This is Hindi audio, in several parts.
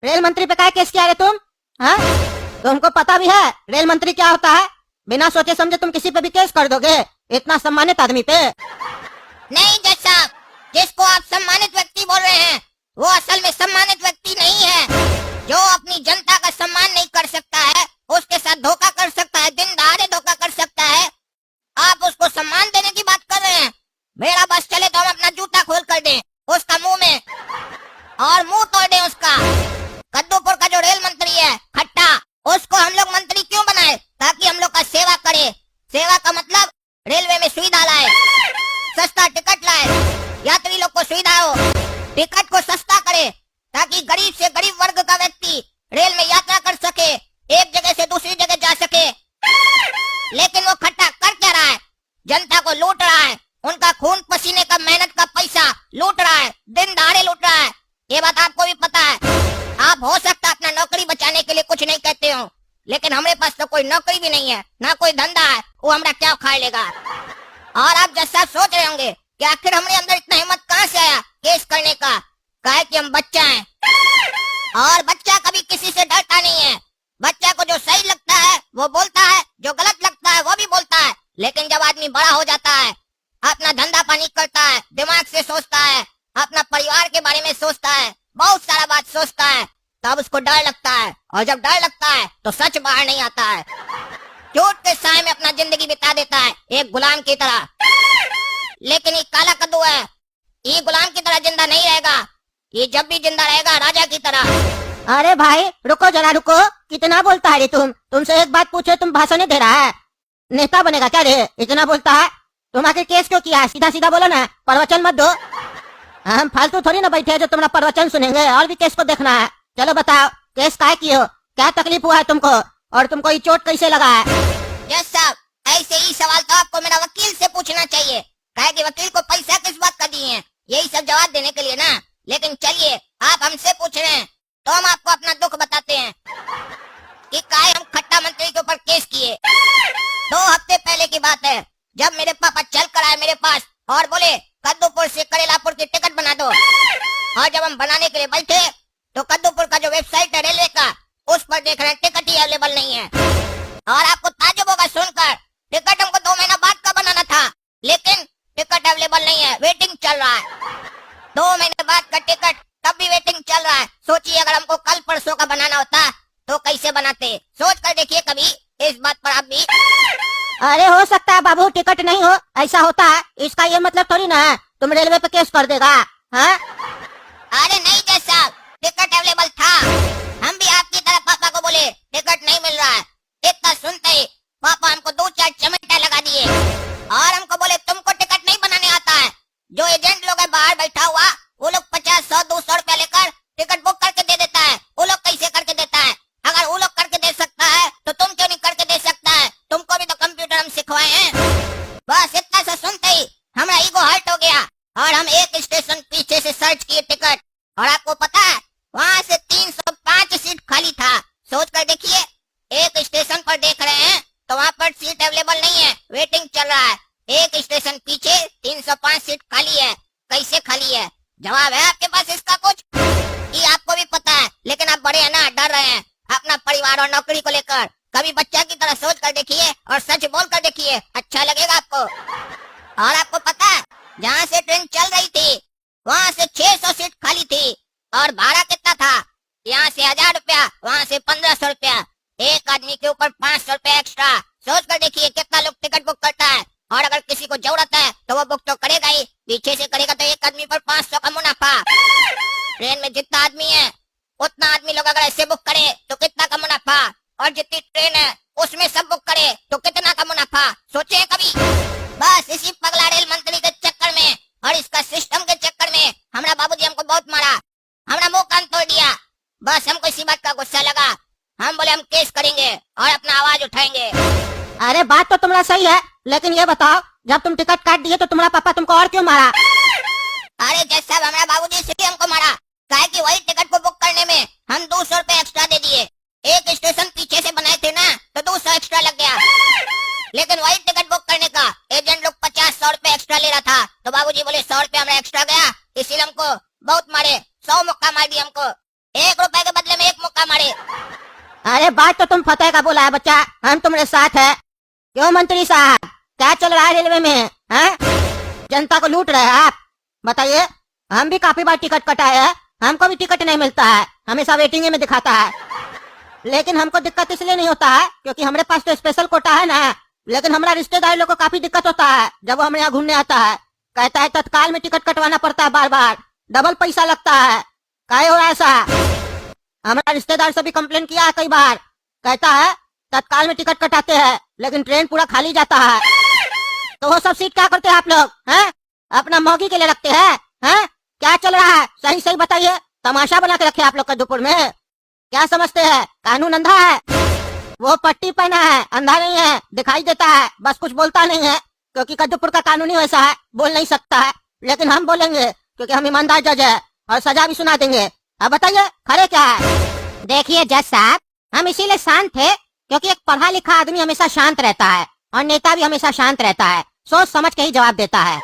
रेल मंत्री पे क्या केस किया रे तुम? हाँ, तुमको पता भी है रेल मंत्री क्या होता है? बिना सोचे समझे तुम किसी पे भी केस कर दोगे, इतना सम्मानित आदमी पे। नहीं जज साहब, जिसको आप सम्मानित व्यक्ति बोल रहे हैं वो असल में सम्मानित व्यक्ति नहीं है। जो अपनी जनता का सम्मान नहीं कर सकता है उसके साथ धोखा कर सकता है, दिन दहाड़े धोखा कर सकता है। आप उसको सम्मान देने की बात कर रहे हैं। मेरा बस चले तो हम अपना जूता खोल कर दें उसका मुंह में और मुंह तोड़ दें उसका। कद्दूपुर का जो रेल मंत्री है खट्टा, उसको हम लोग मंत्री क्यों बनाए? ताकि हम लोग का सेवा करे। सेवा का मतलब रेलवे में सुविधा लाए, सस्ता टिकट लाए, यात्री लोग को सुविधा हो, टिकट को सस्ता करे ताकि गरीब से गरीब वर्ग का व्यक्ति रेल में यात्रा कर सके, एक जगह से दूसरी जगह जा सके। लेकिन वो खट्टा कर क्या रहा है? जनता को लूट रहा है, उनका खून पसीने का मेहनत का पैसा लूट रहा है, दिन दहाड़े लूट रहा है। ये बात आपको भी पता है। आप हो सकता अपना नौकरी बचाने के लिए कुछ नहीं कहते हो, लेकिन हमारे पास तो कोई नौकरी भी नहीं है, ना कोई धंधा है, वो हमारा क्या उखाड़ लेगा। और आप जैसा सोच रहे होंगे कि आखिर हमारे अंदर इतना हिम्मत कहाँ से आया केस करने का? कहे कि हम बच्चा हैं, और बच्चा कभी किसी से डरता नहीं है। बच्चा को जो सही लगता है वो बोलता है, जो गलत लगता है वो भी बोलता है। लेकिन जब आदमी बड़ा हो जाता है, अपना धंधा पानी करता है, दिमाग से सोचता है, अपना परिवार के बारे में सोचता है, बहुत सारा बात सोचता है, तब उसको डर लगता है। और जब डर लगता है तो सच बाहर नहीं आता है, झूठ के साए में अपना जिंदगी बिता देता है एक गुलाम की तरह। लेकिन ये काला कद्दू है, ये गुलाम की तरह जिंदा नहीं रहेगा, ये जब भी जिंदा रहेगा राजा की तरह। अरे भाई रुको जरा रुको, कितना बोलता है रे तुम? तुमसे एक बात पूछे तुम भाषण नहीं दे रहा है? नेता बनेगा क्या रे? इतना बोलता है। तुम आखिर केस क्यों किया है? सीधा सीधा बोलो ना, प्रवचन मत दो। हम फालतू थोड़ी ना बैठे जो तुम्हारा प्रवचन सुनेंगे, और भी केस को देखना है। चलो बताओ केस काहे किए हो? क्या तकलीफ हुआ है तुमको, और तुमको ये चोट कैसे लगा है? जज साहब, ऐसे ही सवाल तो आपको मेरा वकील से पूछना चाहिए। कहे कि वकील को पैसा किस बात का दिए हैं, यही सब जवाब देने के लिए ना। लेकिन चलिए, आप हमसे पूछ रहे हैं तो हम आपको अपना दुख बताते हैं कि काहे हम खट्टा मंत्री के ऊपर केस किए। 2 हफ्ते पहले की बात है, जब मेरे पापा चल कर आए मेरे पास और बोले कद्दूपुर से करेलापुर की टिकट बना दो। और जब हम बनाने के लिए बैठे तो कद्दूपुर का जो वेबसाइट है रेलवे का, उस पर देख रहे हैं टिकट ही अवेलेबल नहीं है। और आपको ताज्जुब होगा सुनकर, टिकट हमको 2 महीना बाद का बनाना था, लेकिन टिकट अवेलेबल नहीं है, वेटिंग चल रहा है। 2 महीने बाद का टिकट, तब भी वेटिंग चल रहा है। सोचिए अगर हमको कल परसों का बनाना होता तो कैसे बनाते? सोच कर देखिए कभी इस बात पर आप भी। अरे हो सकता है बाबू टिकट नहीं हो, ऐसा होता है, इसका ये मतलब थोड़ी ना है तुम रेलवे पे केस कर देगा। हाँ? अरे नहीं जज साहब, टिकट अवेलेबल था। हम भी आपकी तरह पापा को बोले टिकट नहीं मिल रहा है। इतना सुनते ही पापा हमको 2-4 चमेटा लगा दिए और हमको बोले तुमको टिकट नहीं बनाने आता है। जो एजेंट लोग है बाहर बैठा हुआ, वो लोग 50, 100, 200 रुपया लेकर टिकट बुक करके दे देता है। वो लोग कैसे करके देता है? अगर वो लोग करके दे सकता है तो तुम क्यों नहीं करके दे सकता है? तुमको भी तो कंप्यूटर हम सिखवाए हैं। बस इतना सा सुनते ही हमारा ईगो हर्ट हो गया और हम एक स्टेशन पीछे से सर्च किए टिकट, और आपको पता है वहाँ से 305 सीट खाली था। सोच कर देखिए, एक स्टेशन पर देख रहे हैं तो वहाँ पर सीट अवेलेबल नहीं है, वेटिंग चल रहा है। एक स्टेशन पीछे 305 सीट खाली है, कैसे खाली है? जवाब है आपके पास इसका कुछ? ये आपको भी पता है, लेकिन आप बड़े हैं ना, डर रहे हैं अपना परिवार और नौकरी को लेकर। कभी बच्चा की तरह सोच कर देखिए और सच बोल कर देखिए, अच्छा लगेगा आपको। और आपको पता है जहाँ से ट्रेन चल रही थी वहाँ से 600 सीट खाली थी, और भाड़ा कितना था? यहाँ से 1000 रुपया, वहाँ से 1500 रुपया, एक आदमी के ऊपर 500 रुपया एक्स्ट्रा। सोच कर देखिए कितना लोग टिकट बुक करता है। और अगर किसी को जरूरत है तो वो बुक तो करेगा ही, पीछे से करेगा तो एक आदमी पर 500 का मुनाफा। ट्रेन में जितना आदमी है उतना आदमी लोग अगर ऐसे बुक करे तो कितना का मुनाफा, और जितनी ट्रेन है उसमें सब बुक करे तो कितना का मुनाफा? सोचे कभी? बस इसी पगला रेल मंत्री के चक्कर में और इसका सिस्टम के चक्कर में हमारा बाबूजी हमको बहुत मारा, हमारा मुंह कान तोड़ दिया। बस हमको इसी बात का गुस्सा लगा, हम बोले हम केस करेंगे और अपना आवाज उठाएंगे। अरे बात तो तुम्हारा सही है, लेकिन ये बताओ जब तुम टिकट काट दिए तो तुम्हारा पापा तुमको और क्यों मारा? अरे जज साहब, हमारा बाबूजी इसलिए हमको मारा काहे कि वही टिकट को बुक करने में हम 200 रुपए एक्स्ट्रा दे दिए। एक स्टेशन पीछे से बनाए थे ना तो 200 एक्स्ट्रा लग गया, लेकिन वही टिकट बुक करने का एजेंट लोग 50-100 रुपए एक्स्ट्रा ले रहा था। तो बाबूजी बोले 100 रुपए हमारा एक्स्ट्रा गया, इसीलिए हमको बहुत मारे, 100 मुक्का मार दिया हमको। 1 रुपए के बदले में अरे बात तो तुम फतेह का बोला है बच्चा, हम तुम्हारे साथ है। क्यों मंत्री साहब, क्या चल रहा है रेलवे में? हैं? जनता को लूट रहे हैं आप? बताइए। हम भी काफी बार टिकट कटाए हैं, हमको भी टिकट नहीं मिलता है, हमेशा वेटिंग में दिखाता है। लेकिन हमको दिक्कत इसलिए नहीं होता है क्योंकि हमारे पास तो स्पेशल कोटा है ना। लेकिन हमारा रिश्तेदार लोग को काफी दिक्कत होता है जब वो हमारे यहाँ घूमने आता है। कहता है तत्काल में टिकट कटवाना पड़ता है, बार बार डबल पैसा लगता है। काहे हो ऐसा? हमारा रिश्तेदार से भी कंप्लेन किया है कई बार। कहता है तत्काल में टिकट कटाते हैं लेकिन ट्रेन पूरा खाली जाता है। तो वो सब सीट क्या करते हैं आप लोग? हैं? अपना मौगी के लिए रखते हैं? हैं? क्या चल रहा है? सही सही बताइए। तमाशा बना के रखे आप लोग कद्दूपुर में। क्या समझते हैं कानून अंधा है? वो पट्टी पहना है, अंधा नहीं है, दिखाई देता है, बस कुछ बोलता नहीं है क्योंकि कद्दूपुर का कानून ही वैसा है, बोल नहीं सकता है। लेकिन हम बोलेंगे क्योंकि हम ईमानदार जज है और सजा भी सुना देंगे। अब बताइए खड़े क्या है? देखिए जज साहब, हम इसीलिए शांत थे क्योंकि एक पढ़ा लिखा आदमी हमेशा शांत रहता है और नेता भी हमेशा शांत रहता है, सोच समझ के ही जवाब देता है।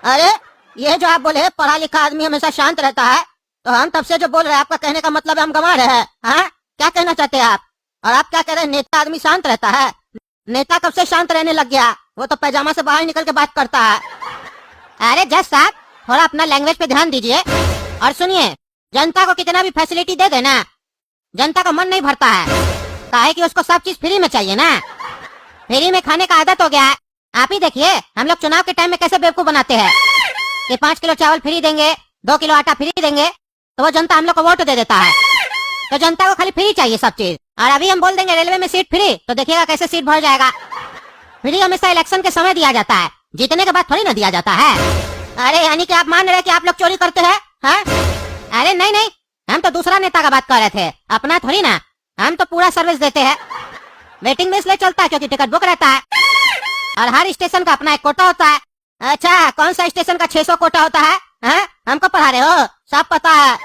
अरे ये जो आप बोले पढ़ा लिखा आदमी हमेशा शांत रहता है, तो हम तब से जो बोल रहे हैं आपका कहने का मतलब है हम गंवा रहे हैं? हाँ, क्या कहना चाहते हैं आप? और आप क्या कह रहे हैं नेता आदमी शांत रहता है? नेता कब से शांत रहने लग गया? वो तो पैजामा से बाहर निकल के बात करता है। अरे जज साहब, थोड़ा अपना लैंग्वेज पे ध्यान दीजिए और सुनिए। जनता को कितना भी फैसिलिटी दे देना, जनता का मन नहीं भरता है। काहे कि उसको सब चीज फ्री में चाहिए ना। फ्री में खाने का आदत हो गया है। आप ही देखिए हम लोग चुनाव के टाइम में कैसे बेवकूफ बनाते हैं कि 5 किलो चावल फ्री देंगे, 2 किलो आटा फ्री देंगे, तो वो जनता हम लोग को वोट दे देता है। तो जनता को खाली फ्री चाहिए सब चीज। और अभी हम बोल देंगे रेलवे में सीट फ्री, तो देखिएगा कैसे सीट भर जाएगा। फ्री हमेशा इलेक्शन के समय दिया जाता है, जीतने के बाद थोड़ी ना दिया जाता है। अरे यानी कि आप मान रहे हैं कि आप लोग चोरी करते हैं? हाँ? अरे नहीं नहीं, हम तो दूसरा नेता का बात कर रहे थे, अपना थोड़ी ना। हम तो पूरा सर्विस देते हैं। वेटिंग में इसलिए चलता है क्योंकि टिकट बुक रहता है और हर स्टेशन का अपना एक कोटा होता है। अच्छा, कौन सा स्टेशन का 600 कोटा होता है? हाँ? हमको पढ़ा रहे हो? सब पता है।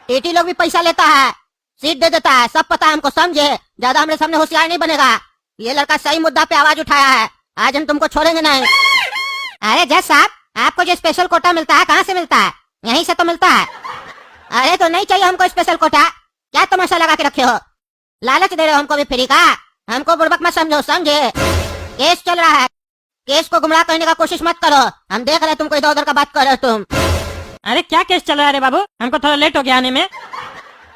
टीटी लोग भी पैसा लेता है, सीट दे देता है, सब पता है हमको, समझे? ज्यादा हमारे सामने होशियार नहीं बनेगा। ये लड़का सही मुद्दा पे आवाज उठाया है, आज हम तुमको छोड़ेंगे नहीं। अरे जज साहब, आपको जो स्पेशल कोटा मिलता है कहाँ से मिलता है? यहीं से तो मिलता है। अरे तो नहीं चाहिए हमको स्पेशल कोटा। क्या तमाशा लगा के रखे हो? लालच दे रहे हो हमको भी फ्री का? हमको बुड़बक मत समझो, समझे? केस चल रहा है, केस को गुमराह करने का कोशिश मत करो। हम देख रहे तुमको इधर उधर का बात कर रहे हो तुम। अरे क्या केस चल रहा है रे बाबू? हमको थोड़ा लेट हो गया आने में।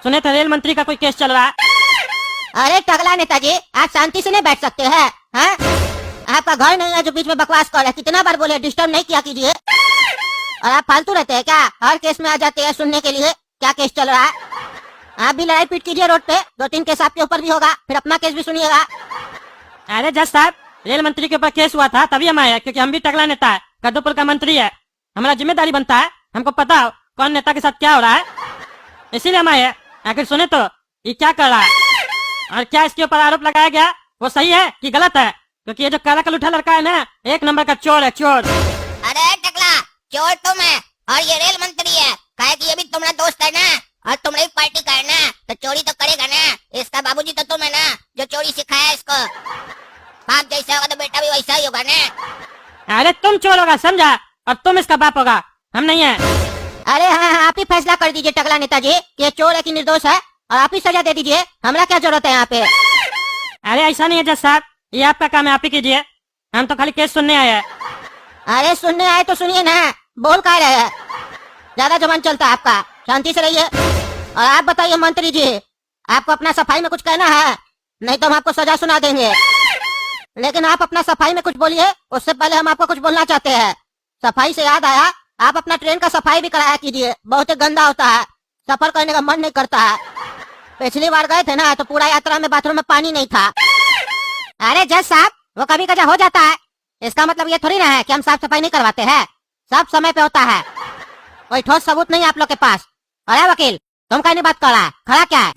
सुने थे रेल मंत्री का कोई केस चल रहा है। अरे टगला नेताजी, आप शांति से नहीं बैठ सकते हैं? हाँ? आपका घर नहीं है जो बीच में बकवास कर रहे हैं। कितना बार बोले डिस्टर्ब नहीं किया कीजिए। और आप फालतू रहते हैं क्या? हर केस में आ जाते हैं सुनने के लिए क्या केस चल रहा है। आप भी लड़ाई पीट कीजिए रोड पे, 2-3 केस आपके ऊपर भी होगा, फिर अपना केस भी सुनिएगा। अरे जज साहब, रेल मंत्री के ऊपर केस हुआ था तभी हम आए, क्योंकि हम भी टगला नेता है, कद्दूपुर का मंत्री है। हमारा जिम्मेदारी बनता है, हमको पता हो कौन नेता के साथ क्या हो रहा है, इसीलिए हम आए। आखिर सुने तो ये क्या कर रहा है और क्या इसके ऊपर आरोप लगाया गया वो सही है कि गलत है? क्योंकि ये जो काला कलूठा लड़का है ना, 1 नंबर का चोर है, चोर। अरे टकला, चोर तुम है और ये रेल मंत्री है। काहे कि ये भी तुम्हारा दोस्त है ना और तुम्हारी पार्टी का है ना, तो चोरी तो करेगा ना। इसका बाबूजी तो तुम है ना जो चोरी सिखाया इसको। बाप जैसा होगा तो बेटा भी वैसा ही होगा ना। अरे तुम चोर होगा समझा, और तुम इसका बाप होगा, हम नहीं है। अरे हाँ हाँ, आप ही फैसला कर दीजिए टगला नेताजी कि ये चोर है कि निर्दोष है, और आप ही सजा दे दीजिए। हमरा क्या जरूरत है यहाँ पे? अरे ऐसा नहीं है जज साहब, ये आपका काम है, आप ही कीजिए। हम तो खाली केस सुनने आए हैं। अरे सुनने आए तो सुनिए ना, बोल का रहे हैं? ज्यादा जबान चलता है आपका, शांति से रहिए। और आप बताइए मंत्री जी, आपको अपना सफाई में कुछ कहना है? नहीं तो हम आपको सजा सुना देंगे। लेकिन आप अपना सफाई में कुछ बोलिए, उससे पहले हम आपको कुछ बोलना चाहते हैं। सफाई से याद आया, आप अपना ट्रेन का सफाई भी कराया कीजिए, बहुत ही गंदा होता है, सफर करने का मन नहीं करता है। पिछली बार गए थे ना तो पूरा यात्रा में बाथरूम में पानी नहीं था। अरे जज साहब, वो कभी कभी हो जाता है, इसका मतलब ये थोड़ी ना है कि हम साफ सफाई नहीं करवाते हैं, सब समय पे होता है। कोई ठोस सबूत नहीं आप लोग के पास। अरे वकील, तुम कहने बात कर रहा है, खड़ा क्या है?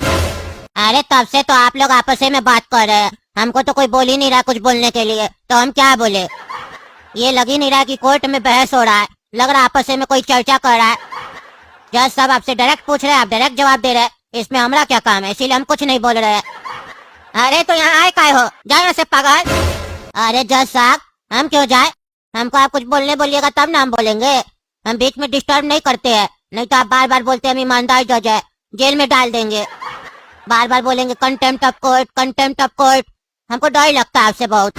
अरे तब से तो आप लोग आपस में बात कर रहे हैं, हमको तो कोई बोल ही नहीं रहा कुछ बोलने के लिए, तो हम क्या बोले? ये लग ही नहीं रहा कि कोर्ट में बहस हो रहा है, लग रहा आपस में कोई चर्चा कर रहा है। जज साहब आपसे डायरेक्ट पूछ रहे हैं, आप डायरेक्ट जवाब दे रहे हैं, इसमें हमारा क्या काम है? इसीलिए हम कुछ नहीं बोल रहे हैं। अरे तो यहाँ आए काय हो, जाए यहाँ से पागल। अरे जज साहब, हम क्यों जाए? हमको आप कुछ बोलने बोलिएगा तब ना हम बोलेंगे। हम बीच में डिस्टर्ब नहीं करते हैं, नहीं तो आप बार बार बोलते हैं हम ईमानदार जज है, जेल में डाल देंगे। बार बार बोलेंगे contempt of court, contempt of court. हमको डर लगता है आपसे बहुत।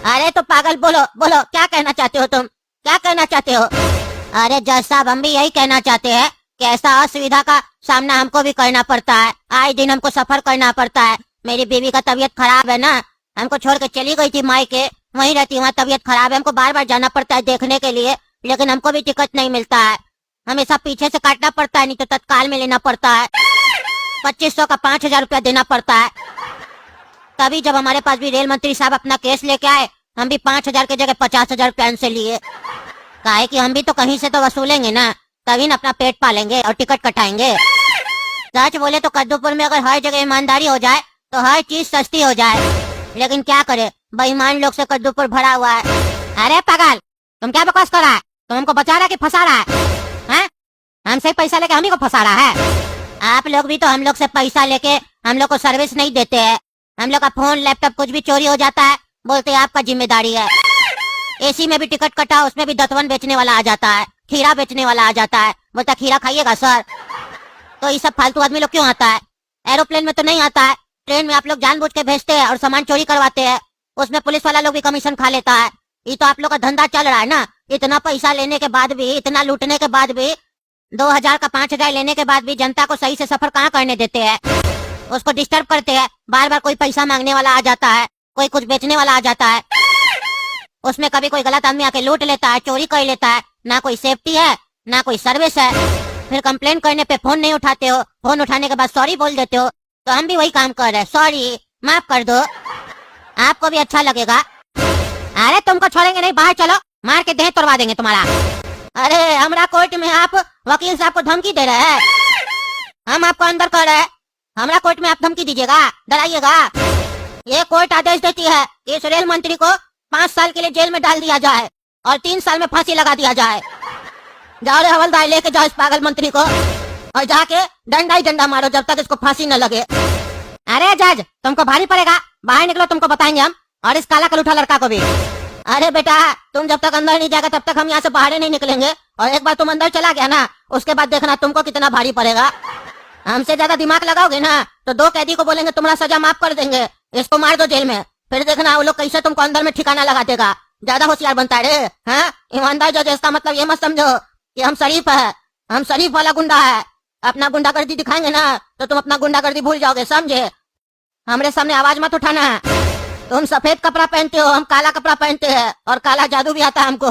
अरे तो पागल, बोलो बोलो, क्या कहना चाहते हो तुम, क्या कहना चाहते हो? अरे जज साहब, हम भी यही कहना चाहते हैं कि ऐसा असुविधा का सामना हमको भी करना पड़ता है। आए दिन हमको सफर करना पड़ता है। मेरी बीवी का तबीयत खराब है ना, हमको छोड़ के चली गई थी मायके, वहीं रहती, वहाँ तबीयत खराब है, हमको बार बार जाना पड़ता है देखने के लिए, लेकिन हमको भी टिकट नहीं मिलता है। हमेशा पीछे से काटना पड़ता है, नहीं तो तत्काल में लेना पड़ता है। 2500 का 5000 रुपया देना पड़ता है। तभी जब हमारे पास भी रेल मंत्री साहब अपना केस लेके आए, हम भी 5000 की जगह 50,000 रुपया उनसे लिए। काहे कि हम भी तो कहीं से तो वसूलेंगे ना, तभी न अपना पेट पालेंगे और टिकट कटाएंगे। सच बोले तो कद्दूपुर में अगर हर जगह ईमानदारी हो जाए तो हर चीज सस्ती हो जाए, लेकिन क्या करे, बेईमान लोग से कद्दूपुर भरा हुआ है। अरे पागल, तुम क्या बकवास कर रहा है? तुम हमको बचा रहा है कि फंसा रहा है? हमसे पैसा लेके हम ही को फंसा रहा है? आप लोग भी तो हम लोग से पैसा लेके हम लोग को सर्विस नहीं देते हैं। हम लोग का फोन, लैपटॉप कुछ भी चोरी हो जाता है, बोलते हैं आपका जिम्मेदारी है। एसी में भी टिकट कटा, उसमें भी दतवन बेचने वाला आ जाता है, खीरा बेचने वाला आ जाता है, बोलता खीरा खाइएगा सर। तो ये सब फालतू आदमी लोग क्यों आता है? एरोप्लेन में तो नहीं आता है, ट्रेन में आप लोग जानबूझ के भेजते हैं और सामान चोरी करवाते हैं, उसमें पुलिस वाला लोग भी कमीशन खा लेता है। ये तो आप लोग का धंधा चल रहा है ना। इतना पैसा लेने के बाद भी, इतना लूटने के बाद भी, 2000 का 5000 लेने के बाद भी जनता को सही से सफर कहाँ करने देते हैं? उसको डिस्टर्ब करते हैं। बार बार कोई पैसा मांगने वाला आ जाता है, कोई कुछ बेचने वाला आ जाता है, उसमें कभी कोई गलत आदमी आके लूट लेता है, चोरी कर लेता है। ना कोई सेफ्टी है, ना कोई सर्विस है। फिर कंप्लेन करने पे फोन नहीं उठाते हो, फोन उठाने के बाद सॉरी बोल देते हो। तो हम भी वही काम कर रहे हैं, सॉरी, माफ कर दो, आपको भी अच्छा लगेगा। अरे तुमको छोड़ेंगे नहीं, बाहर चलो, मार के देह तोड़वा देंगे तुम्हारा। अरे हमरा कोर्ट में आप वकील साहब को धमकी दे रहे हैं, हम आपको अंदर कर रहे हैं, हमरा कोर्ट में आप धमकी दीजिएगा, डराइएगा। ये कोर्ट आदेश देती है कि इस रेल मंत्री को 5 साल के लिए जेल में डाल दिया जाए और 3 साल में फांसी लगा दिया जाए। जाओ रे हवलदार, लेके जाओ इस पागल मंत्री को और जाके डंडा ही डंडा मारो जब तक इसको फांसी न लगे। अरे जज, तुमको भारी पड़ेगा, बाहर निकलो, तुमको बताएंगे हम, और इस काला कलूठा लड़का को भी। अरे बेटा, तुम जब तक अंदर नहीं जाएगा तब तक हम यहाँ से बाहर नहीं निकलेंगे, और एक बार तुम अंदर चला गया ना, उसके बाद देखना तुमको कितना भारी पड़ेगा। हमसे ज्यादा दिमाग लगाओगे ना तो 2 कैदी को बोलेंगे तुम्हारा सजा माफ कर देंगे, इसको मार दो जेल में, फिर देखना वो लोग कैसे तुमको अंदर में ठिकाना लगा देगा। ज्यादा होशियार बनता है रे, हाँ? ईमानदार जज, इसका मतलब ये मत समझो कि हम शरीफ है, हम शरीफ वाला गुंडा है। अपना गुंडागर्दी दिखाएंगे ना तो तुम अपना गुंडागर्दी भूल जाओगे, समझे? हमारे सामने आवाज मत उठाना। तुम सफेद कपड़ा पहनते हो, हम काला कपड़ा पहनते हैं, और काला जादू भी आता है हमको।